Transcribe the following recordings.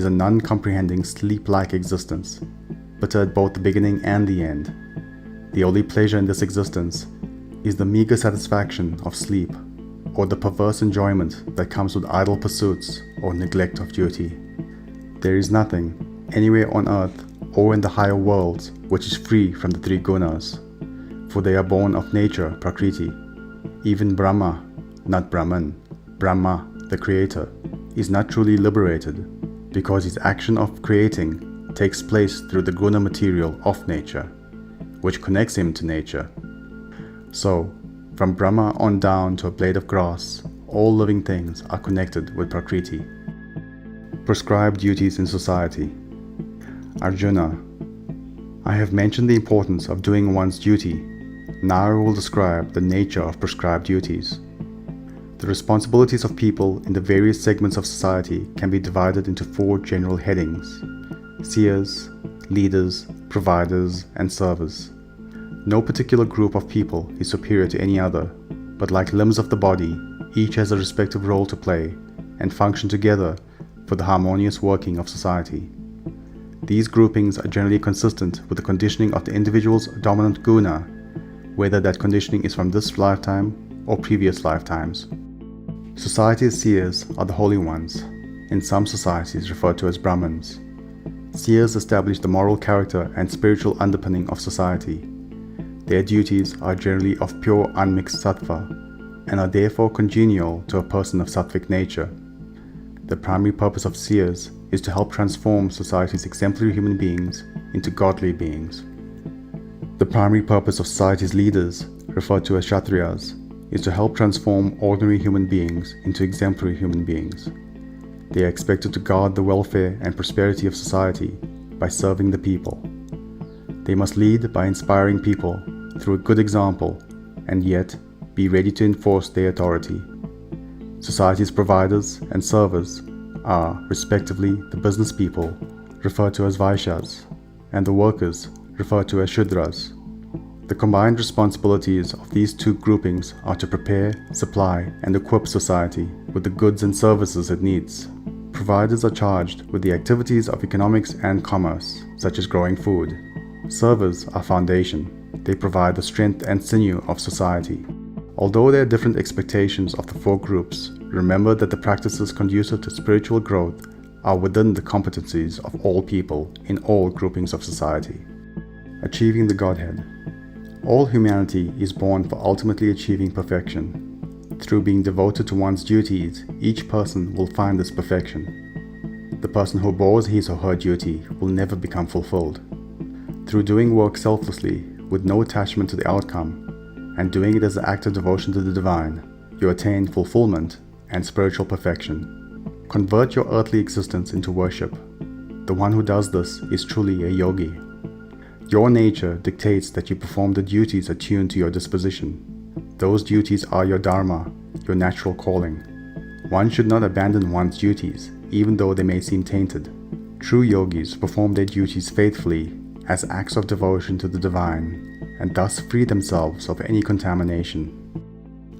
is a non-comprehending sleep-like existence, bitter at both the beginning and the end. The only pleasure in this existence is the meager satisfaction of sleep, or the perverse enjoyment that comes with idle pursuits or neglect of duty. There is nothing, anywhere on earth or in the higher worlds, which is free from the three gunas, for they are born of nature, Prakriti. Even Brahma, not Brahman, Brahma, the creator, is not truly liberated, because his action of creating takes place through the guna material of nature, which connects him to nature. So, from Brahma on down to a blade of grass, all living things are connected with Prakriti. Prescribed duties in society. Arjuna, I have mentioned the importance of doing one's duty. Now I will describe the nature of prescribed duties. The responsibilities of people in the various segments of society can be divided into four general headings: seers, leaders, providers, and servers. No particular group of people is superior to any other, but like limbs of the body, each has a respective role to play and function together for the harmonious working of society. These groupings are generally consistent with the conditioning of the individual's dominant guna, whether that conditioning is from this lifetime or previous lifetimes. Society's seers are the holy ones, in some societies referred to as Brahmins. Seers establish the moral character and spiritual underpinning of society. Their duties are generally of pure unmixed sattva, and are therefore congenial to a person of sattvic nature. The primary purpose of seers is to help transform society's exemplary human beings into godly beings. The primary purpose of society's leaders, referred to as Kshatriyas, is to help transform ordinary human beings into exemplary human beings. They are expected to guard the welfare and prosperity of society by serving the people. They must lead by inspiring people through a good example, and yet be ready to enforce their authority. Society's providers and servers are, respectively, the business people, referred to as Vaishyas, and the workers, referred to as Shudras. The combined responsibilities of these two groupings are to prepare, supply, and equip society with the goods and services it needs. Providers are charged with the activities of economics and commerce, such as growing food. Servers are foundation. They provide the strength and sinew of society. Although there are different expectations of the four groups, remember that the practices conducive to spiritual growth are within the competencies of all people in all groupings of society. Achieving the Godhead. All humanity is born for ultimately achieving perfection. Through being devoted to one's duties, each person will find this perfection. The person who bores his or her duty will never become fulfilled. Through doing work selflessly, with no attachment to the outcome, and doing it as an act of devotion to the divine, you attain fulfillment and spiritual perfection. Convert your earthly existence into worship. The one who does this is truly a yogi. Your nature dictates that you perform the duties attuned to your disposition. Those duties are your dharma, your natural calling. One should not abandon one's duties, even though they may seem tainted. True yogis perform their duties faithfully as acts of devotion to the divine, and thus free themselves of any contamination.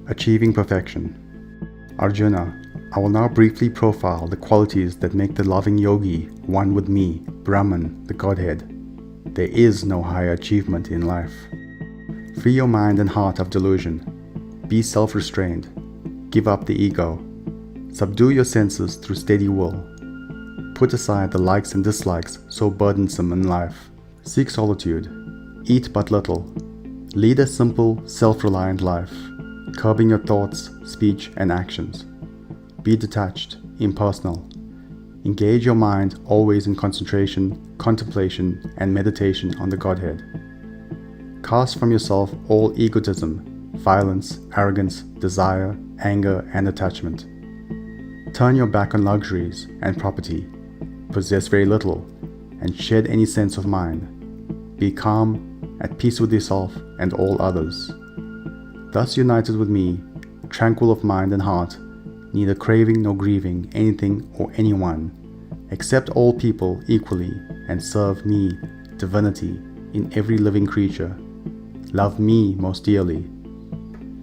Achieving perfection. Arjuna, I will now briefly profile the qualities that make the loving yogi one with me, Brahman, the Godhead. There is no higher achievement in life. Free your mind and heart of delusion. Be self-restrained. Give up the ego. Subdue your senses through steady will. Put aside the likes and dislikes so burdensome in life. Seek solitude. Eat but little. Lead a simple, self-reliant life, curbing your thoughts, speech, and actions. Be detached, impersonal. Engage your mind always in concentration, contemplation, and meditation on the Godhead. Cast from yourself all egotism, violence, arrogance, desire, anger, and attachment. Turn your back on luxuries and property. Possess very little, and shed any sense of mind. Be calm, at peace with yourself and all others. Thus united with me, tranquil of mind and heart, neither craving nor grieving anything or anyone, accept all people equally and serve me, divinity, in every living creature. Love me most dearly.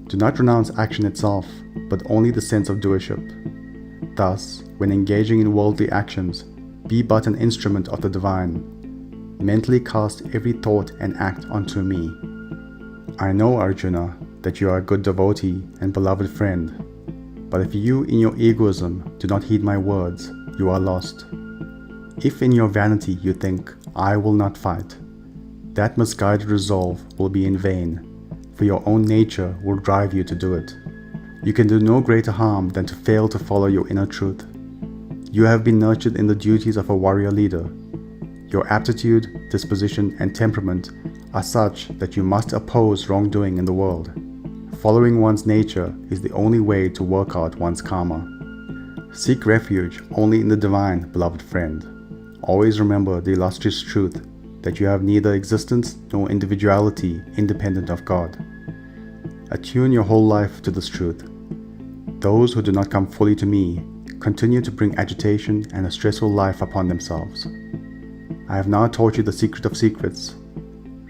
Do not renounce action itself, but only the sense of doership. Thus, when engaging in worldly actions, Be but an instrument of the divine. Mentally cast every thought and act onto me. I know, Arjuna, that you are a good devotee and beloved friend, but if you in your egoism do not heed my words, you are lost. If in your vanity you think, I will not fight, that misguided resolve will be in vain, for your own nature will drive you to do it. You can do no greater harm than to fail to follow your inner truth. You have been nurtured in the duties of a warrior leader. Your aptitude, disposition, and temperament are such that you must oppose wrongdoing in the world. Following one's nature is the only way to work out one's karma. Seek refuge only in the divine, beloved friend. Always remember the illustrious truth that you have neither existence nor individuality independent of God. Attune your whole life to this truth. Those who do not come fully to me continue to bring agitation and a stressful life upon themselves. I have now taught you the secret of secrets.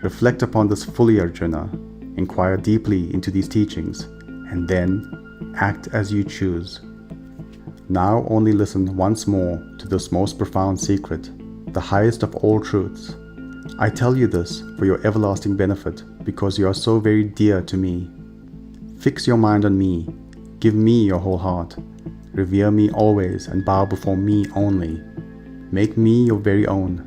Reflect upon this fully, Arjuna. Inquire deeply into these teachings, and then act as you choose. Now only listen once more to this most profound secret, the highest of all truths. I tell you this for your everlasting benefit, because you are so very dear to me. Fix your mind on me. Give me your whole heart. Revere me always and bow before me only. Make me your very own.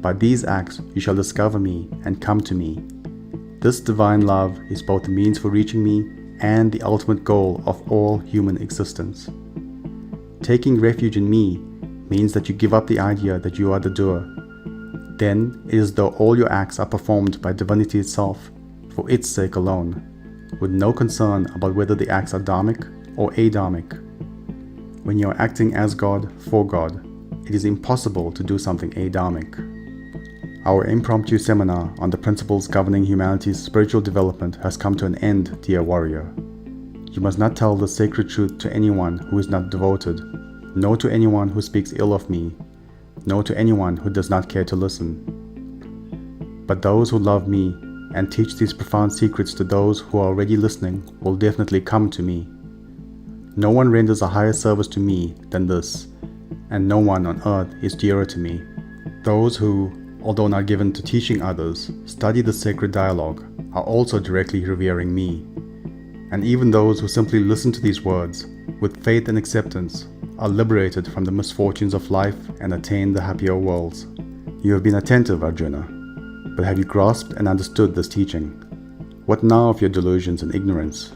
By these acts you shall discover me and come to me. This divine love is both the means for reaching me and the ultimate goal of all human existence. Taking refuge in me means that you give up the idea that you are the doer. Then it is as though all your acts are performed by divinity itself, for its sake alone, with no concern about whether the acts are dharmic or adharmic. When you are acting as God, for God, it is impossible to do something adharmic. Our impromptu seminar on the principles governing humanity's spiritual development has come to an end, dear warrior. You must not tell the sacred truth to anyone who is not devoted, nor to anyone who speaks ill of me, nor to anyone who does not care to listen. But those who love me and teach these profound secrets to those who are already listening will definitely come to me. No one renders a higher service to me than this, and no one on earth is dearer to me. Those who, although not given to teaching others, study the sacred dialogue, are also directly revering me. And even those who simply listen to these words, with faith and acceptance, are liberated from the misfortunes of life and attain the happier worlds. You have been attentive, Arjuna, but have you grasped and understood this teaching? What now of your delusions and ignorance?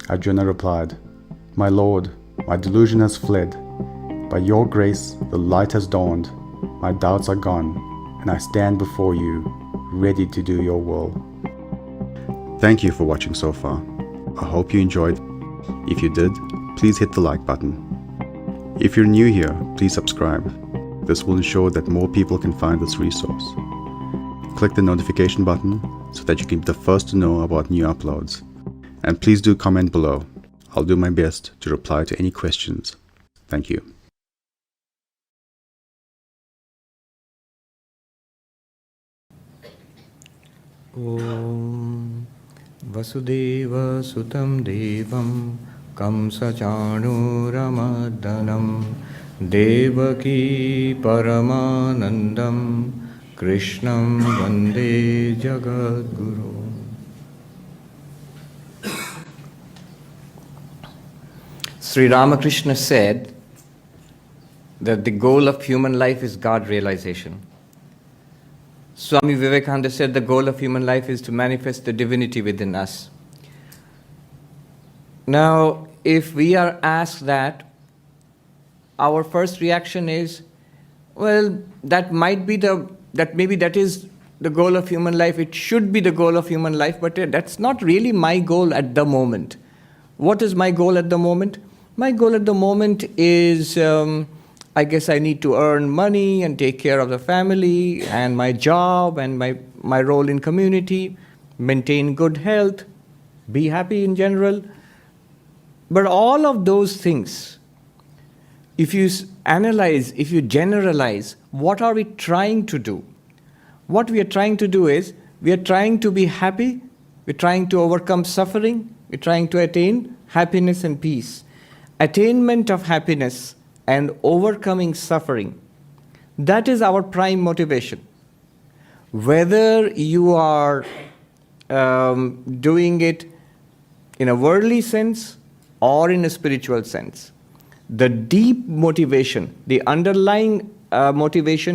Arjuna replied, My Lord, my delusion has fled. By your grace, the light has dawned. My doubts are gone, and I stand before you, ready to do your will. Thank you for watching so far. I hope you enjoyed. If you did, please hit the like button. If you're new here, please subscribe. This will ensure that more people can find this resource. Click the notification button so that you can be the first to know about new uploads. And please do comment below. I'll do my best to reply to any questions. Thank you. Om Vasudeva Sutam Devam Kamsachanuramaddanam Devaki Paramanandam Krishnam Vande Jagadguru. Sri Ramakrishna said that the goal of human life is God realization. Swami Vivekananda said the goal of human life is to manifest the divinity within us. Now, if we are asked that, our first reaction is, well, maybe that is the goal of human life. It should be the goal of human life, but that's not really my goal at the moment. What is my goal at the moment? My goal at the moment is, I guess I need to earn money and take care of the family and my job and my role in community, maintain good health, be happy in general. But all of those things, if you analyze, if you generalize, what are we trying to do? What we are trying to do is, we are trying to be happy, we're trying to overcome suffering, we're trying to attain happiness and peace. Attainment of happiness and overcoming suffering, that is our prime motivation. Whether you are doing it in a worldly sense or in a spiritual sense, the deep motivation, the underlying motivation